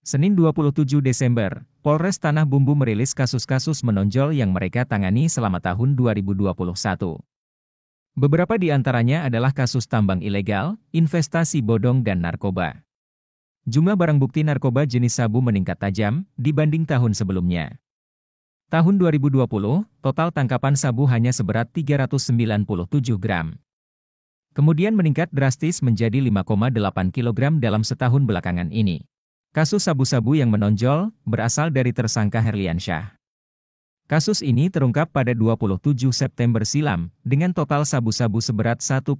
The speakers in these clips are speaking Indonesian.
Senin 27 Desember, Polres Tanah Bumbu merilis kasus-kasus menonjol yang mereka tangani selama tahun 2021. Beberapa di antaranya adalah kasus tambang ilegal, investasi bodong dan narkoba. Jumlah barang bukti narkoba jenis sabu meningkat tajam dibanding tahun sebelumnya. Tahun 2020, total tangkapan sabu hanya seberat 397 gram. Kemudian meningkat drastis menjadi 5,8 kg dalam setahun belakangan ini. Kasus sabu-sabu yang menonjol berasal dari tersangka Herliansyah. Kasus ini terungkap pada 27 September silam dengan total sabu-sabu seberat 1,7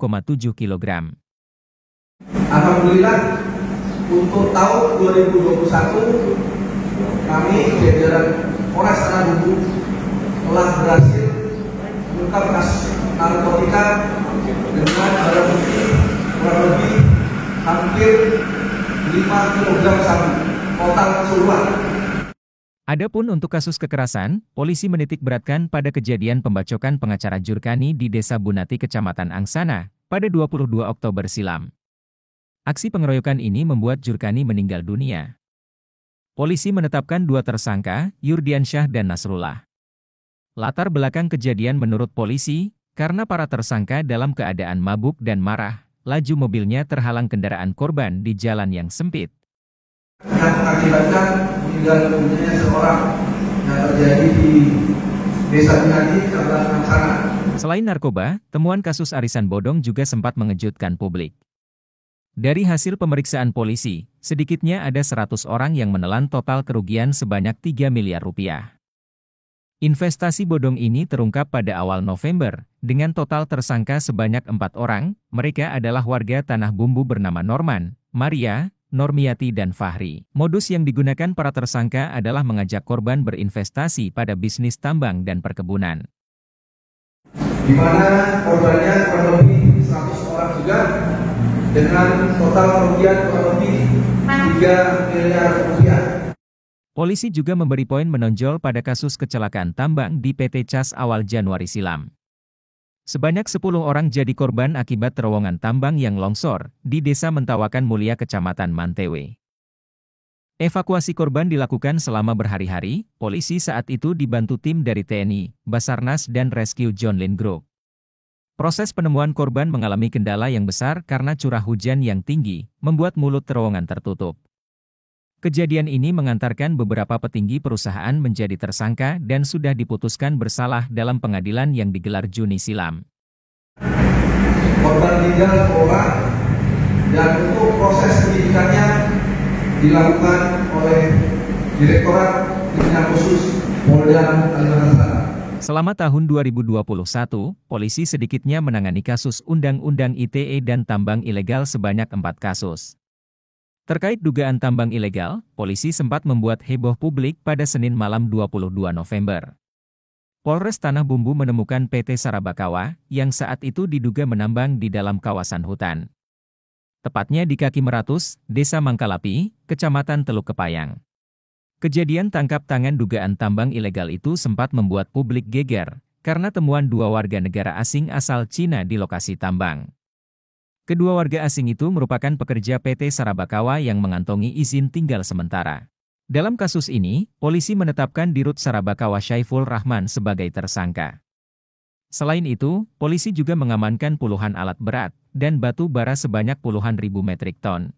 kg. Alhamdulillah untuk tahun 2021 kami jajaran Polres Tanah Bumbu telah berhasil mengungkap kasus narkotika dengan barang bukti kurang lebih hampir 5 kg sabu total keseluruhan. Adapun untuk kasus kekerasan, polisi menitik beratkan pada kejadian pembacokan pengacara Jurkani di Desa Bunati Kecamatan Angsana pada 22 Oktober silam. Aksi pengeroyokan ini membuat Jurkani meninggal dunia. Polisi menetapkan dua tersangka, Yurdiansyah dan Nasrullah. Latar belakang kejadian menurut polisi, karena para tersangka dalam keadaan mabuk dan marah, laju mobilnya terhalang kendaraan korban di jalan yang sempit. Yang mengakibatkan meninggal dunia seorang yang terjadi di Desa Bunati, Kecamatan Angsana. Selain narkoba, temuan kasus arisan bodong juga sempat mengejutkan publik. Dari hasil pemeriksaan polisi, sedikitnya ada 100 orang yang menelan total kerugian sebanyak 3 miliar rupiah. Investasi bodong ini terungkap pada awal November, dengan total tersangka sebanyak 4 orang, mereka adalah warga Tanah Bumbu bernama Norman, Maria, Normiati dan Fahri. Modus yang digunakan para tersangka adalah mengajak korban berinvestasi pada bisnis tambang dan perkebunan. Di mana korbannya kurang lebih 100 orang juga, dengan total kerugian kurang lebih 3 miliar rupiah. Polisi juga memberi poin menonjol pada kasus kecelakaan tambang di PT Cas awal Januari silam. Sebanyak 10 orang jadi korban akibat terowongan tambang yang longsor di Desa Mentawakan Mulia Kecamatan Mantewe. Evakuasi korban dilakukan selama berhari-hari, polisi saat itu dibantu tim dari TNI, Basarnas dan Rescue John Lynn Group. Proses penemuan korban mengalami kendala yang besar karena curah hujan yang tinggi, membuat mulut terowongan tertutup. Kejadian ini mengantarkan beberapa petinggi perusahaan menjadi tersangka dan sudah diputuskan bersalah dalam pengadilan yang digelar Juni silam. Korban tinggal sekolah dan untuk proses penyidikannya dilakukan oleh Direktorat Tindak Khusus Polda Kalimantan Selatan. Selama tahun 2021, polisi sedikitnya menangani kasus Undang-Undang ITE dan tambang ilegal sebanyak 4 kasus. Terkait dugaan tambang ilegal, polisi sempat membuat heboh publik pada Senin malam 22 November. Polres Tanah Bumbu menemukan PT Sarabakawa, yang saat itu diduga menambang di dalam kawasan hutan. Tepatnya di kaki Meratus, Desa Mangkalapi, Kecamatan Teluk Kepayang. Kejadian tangkap tangan dugaan tambang ilegal itu sempat membuat publik geger, karena temuan 2 warga negara asing asal Cina di lokasi tambang. Kedua warga asing itu merupakan pekerja PT Sarabakawa yang mengantongi izin tinggal sementara. Dalam kasus ini, polisi menetapkan Dirut Sarabakawa Syaiful Rahman sebagai tersangka. Selain itu, polisi juga mengamankan puluhan alat berat dan batu bara sebanyak puluhan ribu metrik ton.